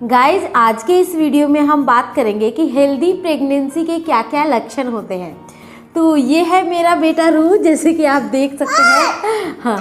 Guys आज के इस वीडियो में हम बात करेंगे कि हेल्दी प्रेगनेंसी के क्या क्या लक्षण होते हैं। तो ये है मेरा बेटा रूह, जैसे कि आप देख सकते हैं। हाँ,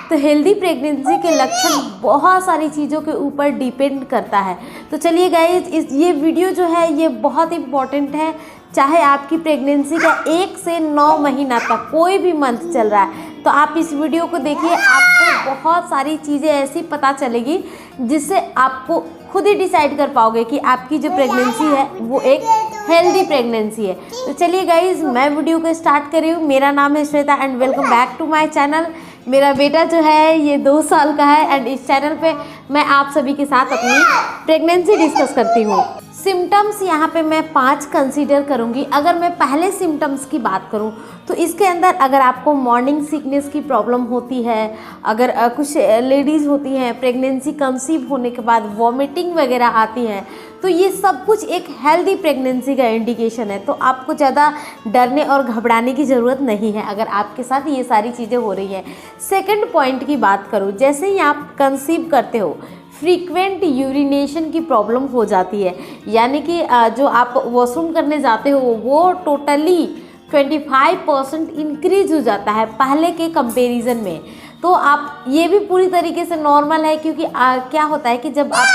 तो हेल्दी प्रेगनेंसी के लक्षण बहुत सारी चीज़ों के ऊपर डिपेंड करता है। तो चलिए गाइज, ये वीडियो जो है ये बहुत इम्पॉर्टेंट है। चाहे आपकी प्रेगनेंसी का 1 से 9 महीना तक कोई भी मंथ चल रहा है, तो आप इस वीडियो को देखिए। आपको बहुत सारी चीज़ें ऐसी पता चलेगी जिससे आपको खुद ही डिसाइड कर पाओगे कि आपकी जो प्रेगनेंसी है वो एक हेल्दी प्रेगनेंसी है। तो चलिए गाइज, मैं वीडियो को स्टार्ट कर रही हूँ। मेरा नाम है Shweta and welcome back to my channel. मेरा बेटा जो है ये 2 साल का है एंड इस चैनल पे मैं आप सभी के साथ अपनी प्रेगनेंसी डिस्कस करती हूँ। सिम्टम्स यहाँ पे मैं 5 कंसीडर करूँगी। अगर मैं पहले सिम्टम्स की बात करूँ तो इसके अंदर अगर आपको मॉर्निंग सिकनेस की प्रॉब्लम होती है, अगर कुछ लेडीज़ होती हैं प्रेगनेंसी कंसीव होने के बाद वॉमिटिंग वगैरह आती है, तो ये सब कुछ एक हेल्दी प्रेगनेंसी का इंडिकेशन है। तो आपको ज़्यादा डरने और घबराने की ज़रूरत नहीं है अगर आपके साथ ये सारी चीज़ें हो रही हैं। सेकंड पॉइंट की बात करूँ, जैसे ही आप कंसीव करते हो फ्रीक्वेंट यूरिनेशन की प्रॉब्लम हो जाती है, यानी कि जो आप वॉशरूम करने जाते हो वो टोटली 25% इंक्रीज हो जाता है पहले के कंपैरिजन में। तो आप ये भी पूरी तरीके से नॉर्मल है, क्योंकि क्या होता है कि जब आप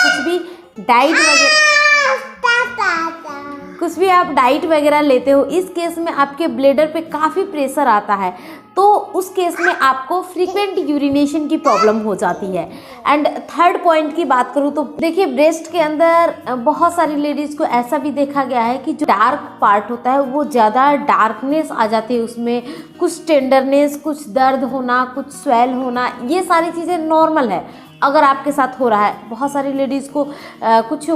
कुछ भी आप डाइट वगैरह लेते हो, इस केस में आपके ब्लैडर पे काफ़ी प्रेशर आता है, तो उस केस में आपको फ्रीक्वेंट यूरिनेशन की प्रॉब्लम हो जाती है। एंड थर्ड पॉइंट की बात करूँ तो देखिए, ब्रेस्ट के अंदर बहुत सारी लेडीज़ को ऐसा भी देखा गया है कि जो डार्क पार्ट होता है वो ज़्यादा डार्कनेस आ जाती है, उसमें कुछ टेंडरनेस, कुछ दर्द होना, कुछ स्वेल होना, ये सारी चीज़ें नॉर्मल है अगर आपके साथ हो रहा है। बहुत सारी लेडीज़ को कुछ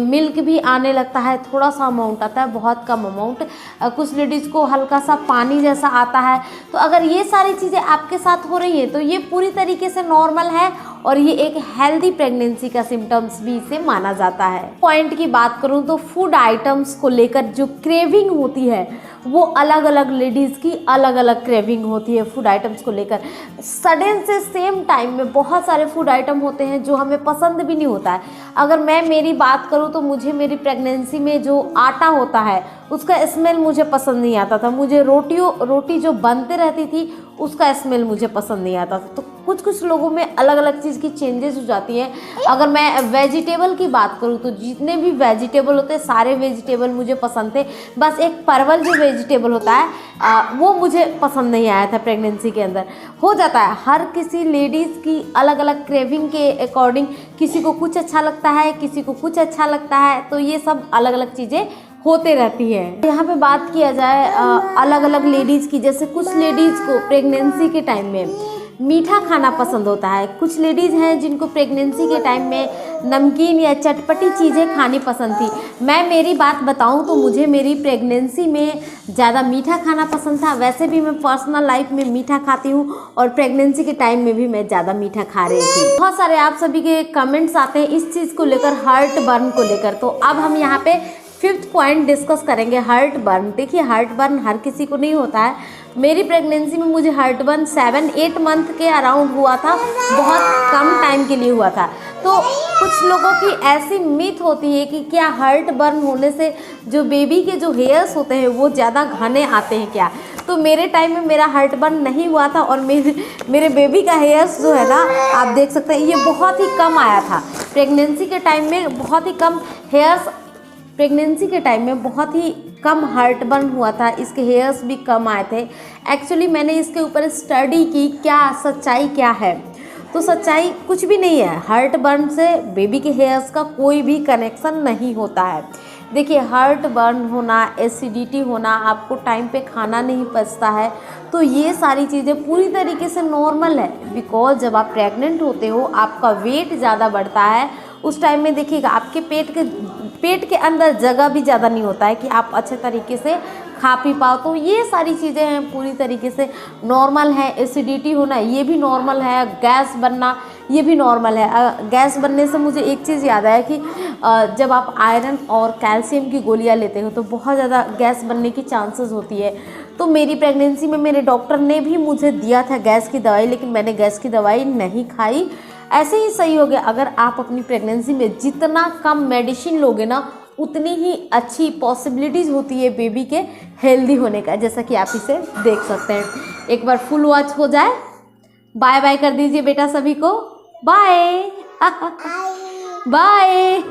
मिल्क भी आने लगता है, थोड़ा सा अमाउंट आता है, बहुत कम अमाउंट। कुछ लेडीज़ को हल्का सा पानी जैसा आता है। तो अगर ये सारी चीज़ें आपके साथ हो रही हैं तो ये पूरी तरीके से नॉर्मल है और ये एक हेल्दी प्रेगनेंसी का सिम्टम्स भी इसे माना जाता है। पॉइंट की बात करूँ तो फूड आइटम्स को लेकर जो क्रेविंग होती है वो अलग अलग लेडीज़ की अलग अलग क्रेविंग होती है फूड आइटम्स को लेकर। सडन से सेम टाइम में बहुत सारे फूड आइटम होते हैं जो हमें पसंद भी नहीं होता है। अगर मैं मेरी बात करूँ तो मुझे मेरी प्रेगनेंसी में जो आटा होता है उसका स्मेल मुझे पसंद नहीं आता था। मुझे रोटी जो बनते रहती थी उसका स्मेल मुझे पसंद नहीं आता था। तो कुछ लोगों में अलग अलग चीज़ की चेंजेस हो जाती हैं। अगर मैं वेजिटेबल की बात करूँ तो जितने भी वेजिटेबल होते हैं सारे वेजिटेबल मुझे पसंद थे, बस एक परवल जो वेजिटेबल होता है वो मुझे पसंद नहीं आया था प्रेगनेंसी के अंदर। हो जाता है, हर किसी लेडीज़ की अलग अलग क्रेविंग के अकॉर्डिंग, किसी को कुछ अच्छा लगता है, किसी को कुछ अच्छा लगता है, तो ये सब अलग अलग चीज़ें होते रहती है। यहाँ पे बात किया जाए अलग अलग लेडीज़ की, जैसे कुछ लेडीज़ को प्रेगनेंसी के टाइम में मीठा खाना पसंद होता है। कुछ लेडीज़ हैं जिनको प्रेगनेंसी के टाइम में नमकीन या चटपटी चीज़ें खानी पसंद थी। मैं मेरी बात बताऊं तो मुझे मेरी प्रेगनेंसी में ज़्यादा मीठा खाना पसंद था। वैसे भी मैं पर्सनल लाइफ में मीठा खाती हूं और प्रेगनेंसी के टाइम में भी मैं ज़्यादा मीठा खा रही थी। बहुत सारे आप सभी के कमेंट्स आते हैं इस चीज़ को लेकर, हार्ट बर्न को लेकर। तो अब हम यहाँ पे 5th पॉइंट डिस्कस करेंगे, हार्ट बर्न। देखिए, हार्ट बर्न हर किसी को नहीं होता है। मेरी प्रेगनेंसी में मुझे हार्ट बर्न 7-8 मंथ के अराउंड हुआ था, बहुत कम टाइम के लिए हुआ था। तो कुछ लोगों की ऐसी मिथ होती है कि क्या हार्ट बर्न होने से जो बेबी के जो हेयर्स होते हैं वो ज़्यादा घने आते हैं क्या? तो मेरे टाइम में मेरा हार्ट बर्न नहीं हुआ था और मेरे बेबी का हेयर्स जो है ना, आप देख सकते हैं, ये बहुत ही कम आया था। प्रेगनेंसी के टाइम में बहुत ही कम हेयर्स, प्रेगनेंसी के टाइम में बहुत ही कम हार्ट बर्न हुआ था, इसके हेयर्स भी कम आए थे। एक्चुअली मैंने इसके ऊपर स्टडी की, क्या सच्चाई क्या है। तो सच्चाई कुछ भी नहीं है, हार्ट बर्न से बेबी के हेयर्स का कोई भी कनेक्शन नहीं होता है। देखिए, हार्ट बर्न होना, एसिडिटी होना, आपको टाइम पे खाना नहीं पचता है, तो ये सारी चीज़ें पूरी तरीके से नॉर्मल है। बिकॉज जब आप प्रेग्नेंट होते हो आपका वेट ज़्यादा बढ़ता है, उस टाइम में देखिएगा आपके पेट के अंदर जगह भी ज़्यादा नहीं होता है कि आप अच्छे तरीके से खा पी पाओ। तो ये सारी चीज़ें हैं पूरी तरीके से नॉर्मल है। एसिडिटी होना ये भी नॉर्मल है, गैस बनना ये भी नॉर्मल है। गैस बनने से मुझे एक चीज़ याद आया कि जब आप आयरन और कैल्शियम की गोलियां लेते हो तो बहुत ज़्यादा गैस बनने की चांसेस होती है। तो मेरी प्रेगनेंसी में मेरे डॉक्टर ने भी मुझे दिया था गैस की दवाई, लेकिन मैंने गैस की दवाई नहीं खाई। ऐसे ही सही हो गया, अगर आप अपनी प्रेगनेंसी में जितना कम मेडिसिन लोगे ना उतनी ही अच्छी पॉसिबिलिटीज़ होती है बेबी के हेल्दी होने का, जैसा कि आप इसे देख सकते हैं। एक बार फुल वॉच हो जाए, बाय बाय कर दीजिए बेटा सभी को, बाय बाय।